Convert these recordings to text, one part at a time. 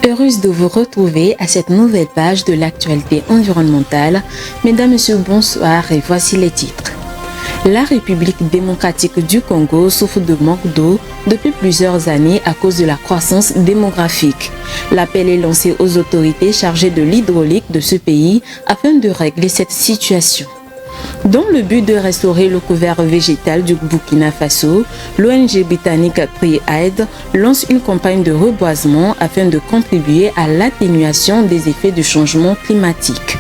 Heureuse de vous retrouver à cette nouvelle page de l'actualité environnementale. Mesdames, Messieurs, bonsoir et voici les titres. La République démocratique du Congo souffre de manque d'eau depuis plusieurs années à cause de la croissance démographique. L'appel est lancé aux autorités chargées de l'hydraulique de ce pays afin de régler cette situation. Dans le but de restaurer le couvert végétal du Burkina Faso, l'ONG britannique Tree-Aid lance une campagne de reboisement afin de contribuer à l'atténuation des effets du changement climatique.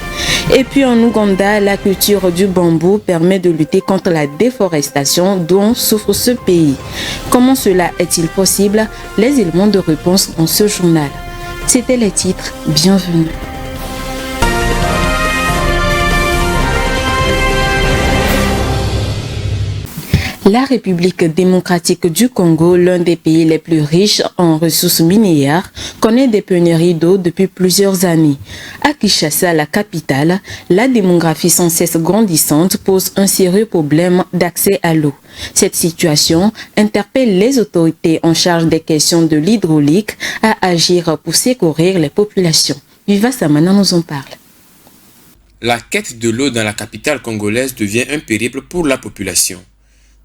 Et puis en Ouganda, la culture du bambou permet de lutter contre la déforestation dont souffre ce pays. Comment cela est-il possible? Les éléments de réponse dans ce journal. C'étaient les titres. Bienvenue. La République démocratique du Congo, l'un des pays les plus riches en ressources minières, connaît des pénuries d'eau depuis plusieurs années. À Kinshasa, la capitale, la démographie sans cesse grandissante pose un sérieux problème d'accès à l'eau. Cette situation interpelle les autorités en charge des questions de l'hydraulique à agir pour secourir les populations. Viva Samana nous en parle. La quête de l'eau dans la capitale congolaise devient un périple pour la population.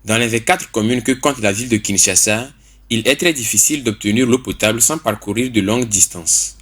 Dans les 24 communes que compte la ville de Kinshasa, il est très difficile d'obtenir l'eau potable sans parcourir de longues distances.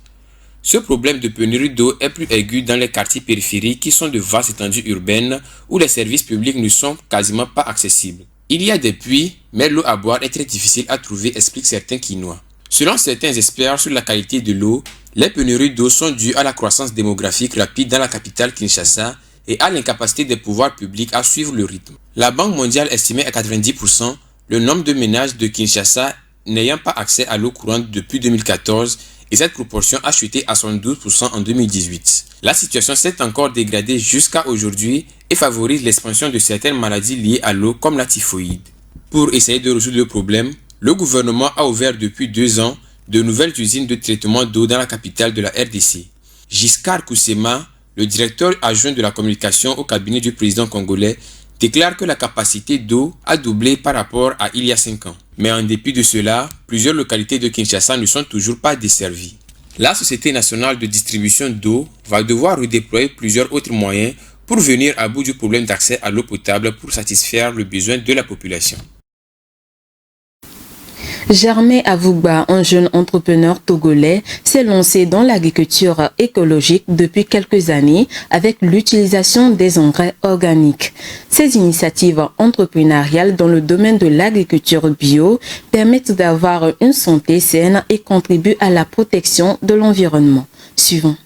Ce problème de pénurie d'eau est plus aigu dans les quartiers périphériques qui sont de vastes étendues urbaines où les services publics ne sont quasiment pas accessibles. Il y a des puits, mais l'eau à boire est très difficile à trouver, expliquent certains Kinois. Selon certains experts sur la qualité de l'eau, les pénuries d'eau sont dues à la croissance démographique rapide dans la capitale Kinshasa et à l'incapacité des pouvoirs publics à suivre le rythme. La Banque mondiale estimait à 90% le nombre de ménages de Kinshasa n'ayant pas accès à l'eau courante depuis 2014 et cette proportion a chuté à 72% en 2018. La situation s'est encore dégradée jusqu'à aujourd'hui et favorise l'expansion de certaines maladies liées à l'eau comme la typhoïde. Pour essayer de résoudre le problème, le gouvernement a ouvert depuis 2 ans de nouvelles usines de traitement d'eau dans la capitale de la RDC. Giscard Koussema, le directeur adjoint de la communication au cabinet du président congolais, déclare que la capacité d'eau a doublé par rapport à il y a 5 ans. Mais en dépit de cela, plusieurs localités de Kinshasa ne sont toujours pas desservies. La Société nationale de distribution d'eau va devoir redéployer plusieurs autres moyens pour venir à bout du problème d'accès à l'eau potable pour satisfaire le besoin de la population. Germain Avougba, un jeune entrepreneur togolais, s'est lancé dans l'agriculture écologique depuis quelques années avec l'utilisation des engrais organiques. Ces initiatives entrepreneuriales dans le domaine de l'agriculture bio permettent d'avoir une santé saine et contribuent à la protection de l'environnement. Suivant.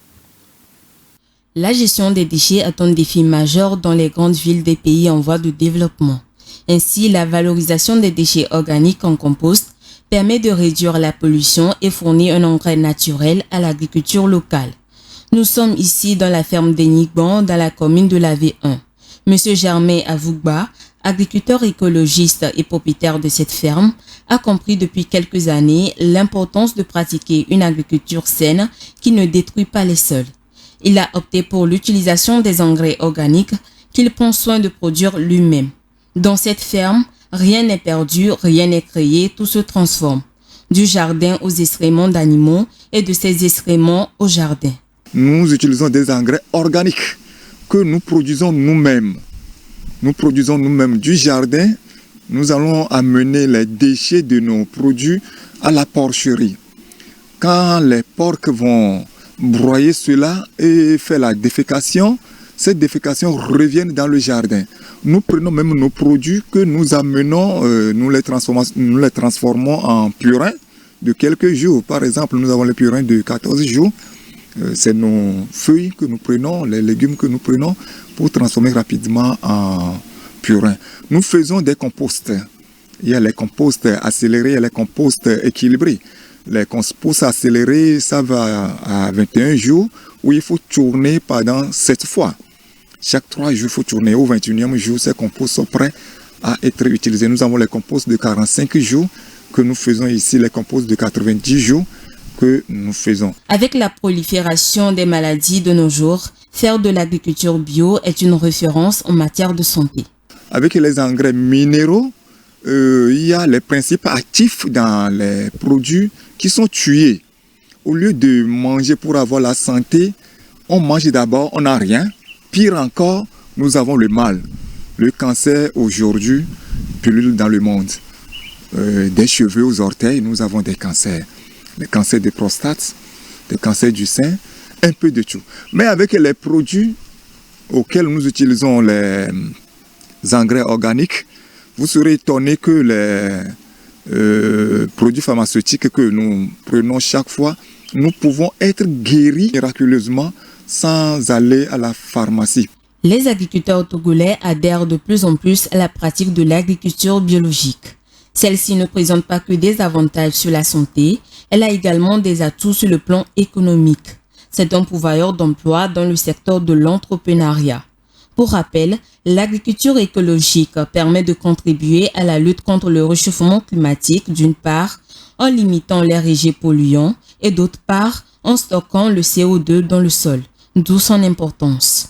La gestion des déchets est un défi majeur dans les grandes villes des pays en voie de développement. Ainsi, la valorisation des déchets organiques en compost permet de réduire la pollution et fournir un engrais naturel à l'agriculture locale. Nous sommes ici dans la ferme d'Enigban, dans la commune de la V1. Monsieur Germain Avougba, agriculteur écologiste et propriétaire de cette ferme, a compris depuis quelques années l'importance de pratiquer une agriculture saine qui ne détruit pas les sols. Il a opté pour l'utilisation des engrais organiques qu'il prend soin de produire lui-même. Dans cette ferme, rien n'est perdu, rien n'est créé, tout se transforme. Du jardin aux excréments d'animaux et de ces excréments au jardin. Nous utilisons des engrais organiques que nous produisons nous-mêmes. Nous produisons nous-mêmes du jardin. Nous allons amener les déchets de nos produits à la porcherie. Quand les porcs vont broyer cela et faire la défécation, ces défécations reviennent dans le jardin. Nous prenons même nos produits que nous amenons, nous les transformons en purin de quelques jours. Par exemple, nous avons les purins de 14 jours. C'est nos feuilles que nous prenons, les légumes que nous prenons pour transformer rapidement en purin. Nous faisons des composts. Il y a les composts accélérés et les composts équilibrés. Les composts accélérés, ça va à 21 jours où il faut tourner pendant 7 fois. Chaque 3 jours, il faut tourner. Au 21e jour, ces composts sont prêts à être utilisés. Nous avons les composts de 45 jours. que nous faisons ici, les composes de 90 jours que nous faisons. Avec la prolifération des maladies de nos jours, faire de l'agriculture bio est une référence en matière de santé. Avec les engrais minéraux, il y a les principes actifs dans les produits qui sont tués. Au lieu de manger pour avoir la santé, on mange d'abord, on n'a rien. Pire encore, nous avons le mal. Le cancer aujourd'hui pullule dans le monde. Des cheveux aux orteils, nous avons des cancers. Les cancers de prostate, des cancers du sein, un peu de tout. Mais avec les produits auxquels nous utilisons les engrais organiques, vous serez étonné que les produits pharmaceutiques que nous prenons chaque fois, nous pouvons être guéris miraculeusement sans aller à la pharmacie. Les agriculteurs togolais adhèrent de plus en plus à la pratique de l'agriculture biologique. Celle-ci ne présente pas que des avantages sur la santé, elle a également des atouts sur le plan économique. C'est un pourvoyeur d'emplois dans le secteur de l'entrepreneuriat. Pour rappel, l'agriculture écologique permet de contribuer à la lutte contre le réchauffement climatique d'une part en limitant les rejets polluants et d'autre part en stockant le CO2 dans le sol, d'où son importance.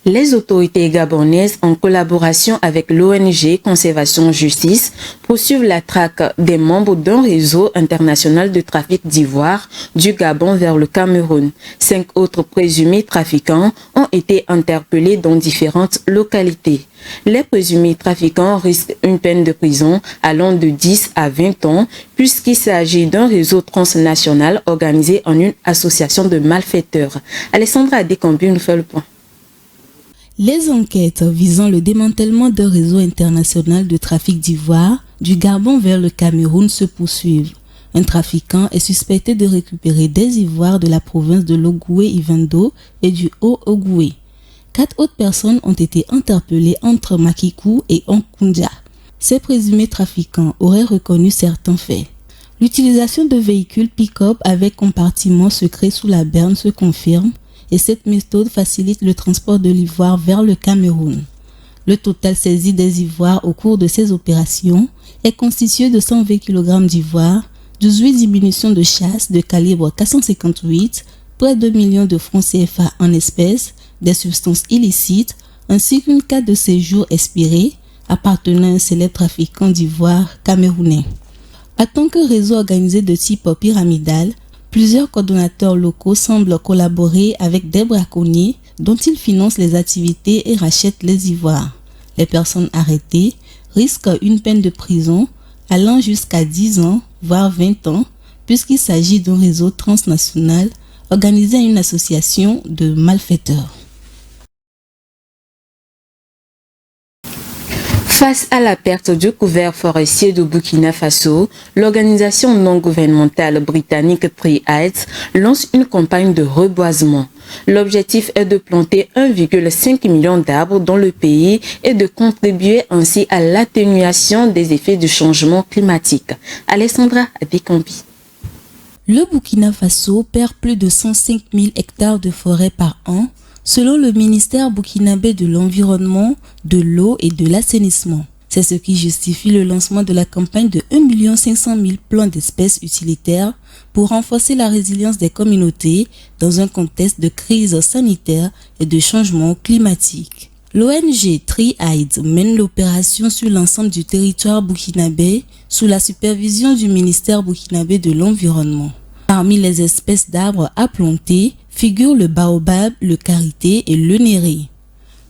Les autorités gabonaises, en collaboration avec l'ONG Conservation Justice, poursuivent la traque des membres d'un réseau international de trafic d'ivoire du Gabon vers le Cameroun. 5 autres présumés trafiquants ont été interpellés dans différentes localités. Les présumés trafiquants risquent une peine de prison allant de 10 à 20 ans puisqu'il s'agit d'un réseau transnational organisé en une association de malfaiteurs. Alessandra Adécambu nous fait le point. Les enquêtes visant le démantèlement d'un réseau international de trafic d'ivoire du Gabon vers le Cameroun se poursuivent. Un trafiquant est suspecté de récupérer des ivoires de la province de l'Ogooué-Ivendo et du Haut-Ogooué. 4 autres personnes ont été interpellées entre Makikou et Onkoundja. Ces présumés trafiquants auraient reconnu certains faits. L'utilisation de véhicules pick-up avec compartiment secret sous la berne se confirme et cette méthode facilite le transport de l'ivoire vers le Cameroun. Le total saisi des ivoires au cours de ces opérations est constitué de 120 kg d'ivoire, 18 diminutions de chasse de calibre 458, près de 2 millions de francs CFA en espèces, des substances illicites, ainsi qu'une carte de séjour expirée appartenant à un célèbre trafiquant d'ivoire camerounais. En tant que réseau organisé de type pyramidal, plusieurs coordonnateurs locaux semblent collaborer avec des braconniers dont ils financent les activités et rachètent les ivoires. Les personnes arrêtées risquent une peine de prison allant jusqu'à 10 ans, voire 20 ans, puisqu'il s'agit d'un réseau transnational organisé à une association de malfaiteurs. Face à la perte du couvert forestier de Burkina Faso, l'organisation non gouvernementale britannique Tree Heights lance une campagne de reboisement. L'objectif est de planter 1,5 million d'arbres dans le pays et de contribuer ainsi à l'atténuation des effets du changement climatique. Alessandra Adécambi. Le Burkina Faso perd plus de 105 000 hectares de forêt par an, selon le ministère burkinabé de l'Environnement, de l'Eau et de l'Assainissement. C'est ce qui justifie le lancement de la campagne de 1 500 000 plans d'espèces utilitaires pour renforcer la résilience des communautés dans un contexte de crise sanitaire et de changement climatique. L'ONG Tree Heights mène l'opération sur l'ensemble du territoire burkinabé sous la supervision du ministère burkinabé de l'Environnement. Parmi les espèces d'arbres à planter figurent le baobab, le karité et le néré.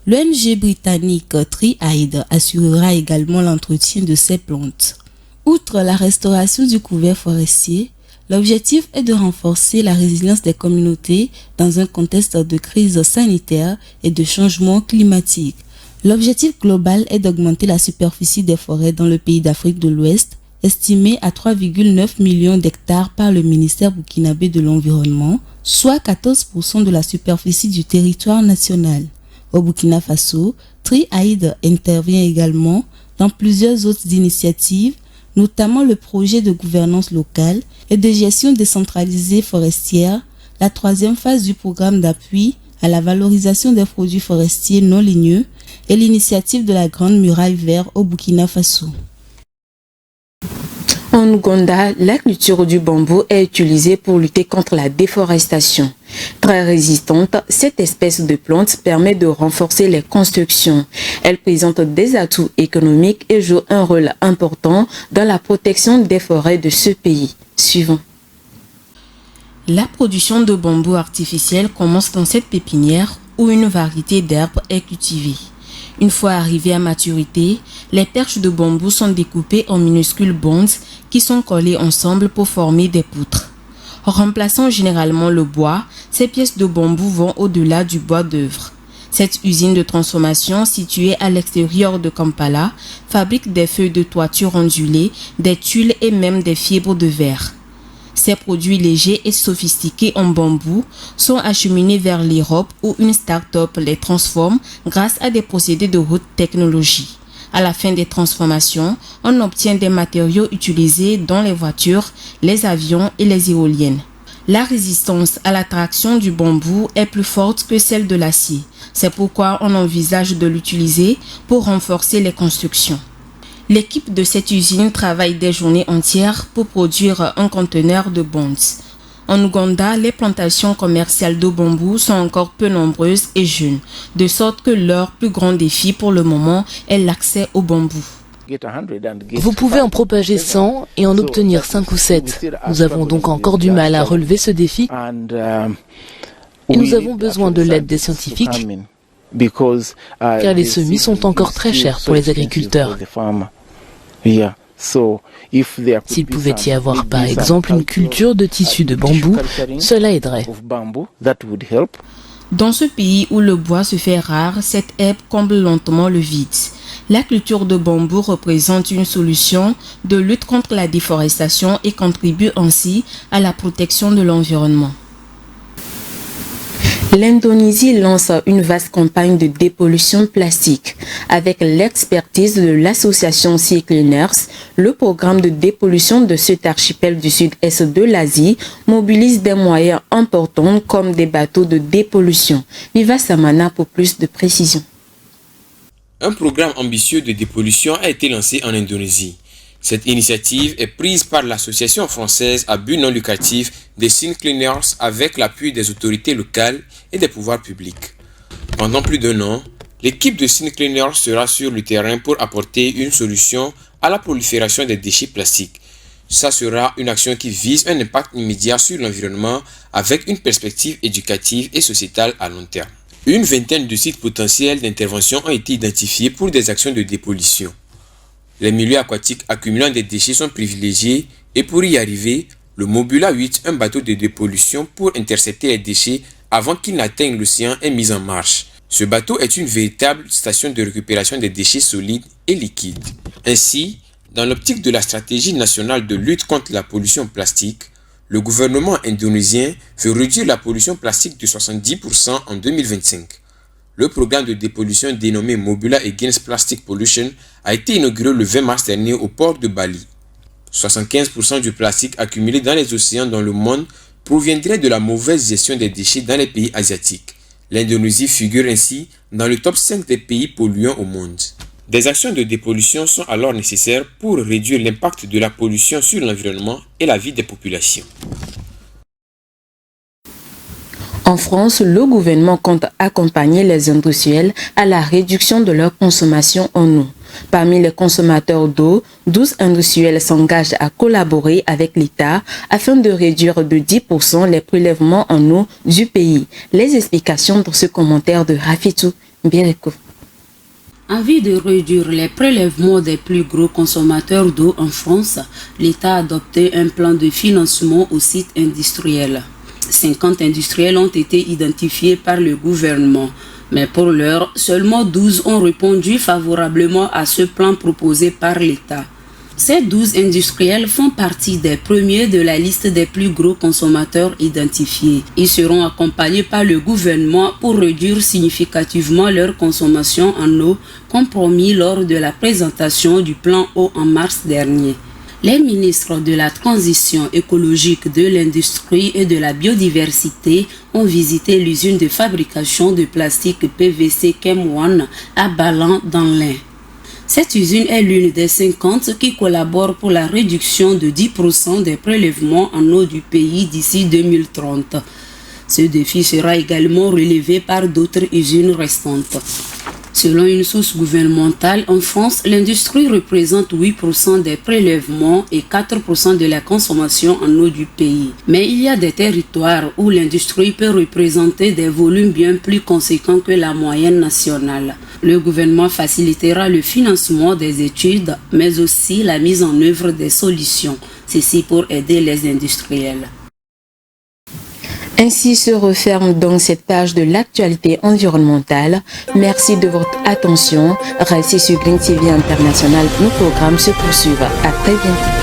L'ONG britannique Tree Heights assurera également l'entretien de ces plantes. Outre la restauration du couvert forestier, l'objectif est de renforcer la résilience des communautés dans un contexte de crise sanitaire et de changement climatique. L'objectif global est d'augmenter la superficie des forêts dans le pays d'Afrique de l'Ouest, estimée à 3,9 millions d'hectares par le ministère burkinabé de l'Environnement, soit 14% de la superficie du territoire national. Au Burkina Faso, Tree Heights intervient également dans plusieurs autres initiatives, notamment le projet de gouvernance locale et de gestion décentralisée forestière, la 3e phase du programme d'appui à la valorisation des produits forestiers non ligneux et l'initiative de la Grande Muraille Verte au Burkina Faso. En Ouganda, la culture du bambou est utilisée pour lutter contre la déforestation. Très résistante, cette espèce de plante permet de renforcer les constructions. Elle présente des atouts économiques et joue un rôle important dans la protection des forêts de ce pays. Suivant. La production de bambou artificiel commence dans cette pépinière où une variété d'herbes est cultivée. Une fois arrivées à maturité, les perches de bambou sont découpées en minuscules bandes qui sont collées ensemble pour former des poutres. Remplaçant généralement le bois, ces pièces de bambou vont au-delà du bois d'œuvre. Cette usine de transformation située à l'extérieur de Kampala fabrique des feuilles de toiture ondulées, des tuiles et même des fibres de verre. Ces produits légers et sophistiqués en bambou sont acheminés vers l'Europe où une start-up les transforme grâce à des procédés de haute technologie. À la fin des transformations, on obtient des matériaux utilisés dans les voitures, les avions et les éoliennes. La résistance à la traction du bambou est plus forte que celle de l'acier. C'est pourquoi on envisage de l'utiliser pour renforcer les constructions. L'équipe de cette usine travaille des journées entières pour produire un conteneur de bonds. En Ouganda, les plantations commerciales de bambou sont encore peu nombreuses et jeunes, de sorte que leur plus grand défi pour le moment est l'accès au bambou. Vous pouvez en propager 100 et en obtenir 5 ou 7. Nous avons donc encore du mal à relever ce défi et nous avons besoin de l'aide des scientifiques car les semis sont encore très chers pour les agriculteurs. S'il pouvait y avoir par exemple une culture de tissu de bambou, cela aiderait. Dans ce pays où le bois se fait rare, cette herbe comble lentement le vide. La culture de bambou représente une solution de lutte contre la déforestation et contribue ainsi à la protection de l'environnement. L'Indonésie lance une vaste campagne de dépollution plastique. Avec l'expertise de l'association Sea Cleaners, le programme de dépollution de cet archipel du sud-est de l'Asie mobilise des moyens importants comme des bateaux de dépollution. Viva Samana pour plus de précisions. Un programme ambitieux de dépollution a été lancé en Indonésie. Cette initiative est prise par l'association française à but non lucratif des Sea Cleaners avec l'appui des autorités locales et des pouvoirs publics. Pendant plus d'1 an, l'équipe de Sea Cleaners sera sur le terrain pour apporter une solution à la prolifération des déchets plastiques. Ça sera une action qui vise un impact immédiat sur l'environnement avec une perspective éducative et sociétale à long terme. Une vingtaine de sites potentiels d'intervention ont été identifiés pour des actions de dépollution. Les milieux aquatiques accumulant des déchets sont privilégiés et pour y arriver, le Mobula 8, un bateau de dépollution pour intercepter les déchets avant qu'ils n'atteignent l'océan, est mis en marche. Ce bateau est une véritable station de récupération des déchets solides et liquides. Ainsi, dans l'optique de la stratégie nationale de lutte contre la pollution plastique, le gouvernement indonésien veut réduire la pollution plastique de 70% en 2025. Le programme de dépollution dénommé Mobula Against Plastic Pollution a été inauguré le 20 mars dernier au port de Bali. 75% du plastique accumulé dans les océans dans le monde proviendrait de la mauvaise gestion des déchets dans les pays asiatiques. L'Indonésie figure ainsi dans le top 5 des pays polluants au monde. Des actions de dépollution sont alors nécessaires pour réduire l'impact de la pollution sur l'environnement et la vie des populations. En France, le gouvernement compte accompagner les industriels à la réduction de leur consommation en eau. Parmi les consommateurs d'eau, 12 industriels s'engagent à collaborer avec l'État afin de réduire de 10% les prélèvements en eau du pays. Les explications dans ce commentaire de Rafitou Bireko. En vue de réduire les prélèvements des plus gros consommateurs d'eau en France, l'État a adopté un plan de financement aux sites industriels. 50 industriels ont été identifiés par le gouvernement. Mais pour l'heure, seulement 12 ont répondu favorablement à ce plan proposé par l'État. Ces 12 industriels font partie des premiers de la liste des plus gros consommateurs identifiés. Ils seront accompagnés par le gouvernement pour réduire significativement leur consommation en eau, comme promis lors de la présentation du plan eau en mars dernier. Les ministres de la Transition écologique, de l'Industrie et de la Biodiversité ont visité l'usine de fabrication de plastique PVC Chem One à Ballan dans l'Ain. Cette usine est l'une des 50 qui collaborent pour la réduction de 10% des prélèvements en eau du pays d'ici 2030. Ce défi sera également relevé par d'autres usines restantes. Selon une source gouvernementale, en France, l'industrie représente 8% des prélèvements et 4% de la consommation en eau du pays. Mais il y a des territoires où l'industrie peut représenter des volumes bien plus conséquents que la moyenne nationale. Le gouvernement facilitera le financement des études, mais aussi la mise en œuvre des solutions, ceci pour aider les industriels. Ainsi se referme donc cette page de l'actualité environnementale. Merci de votre attention. Restez sur Green TV International. Nos programmes se poursuivent. À très bientôt.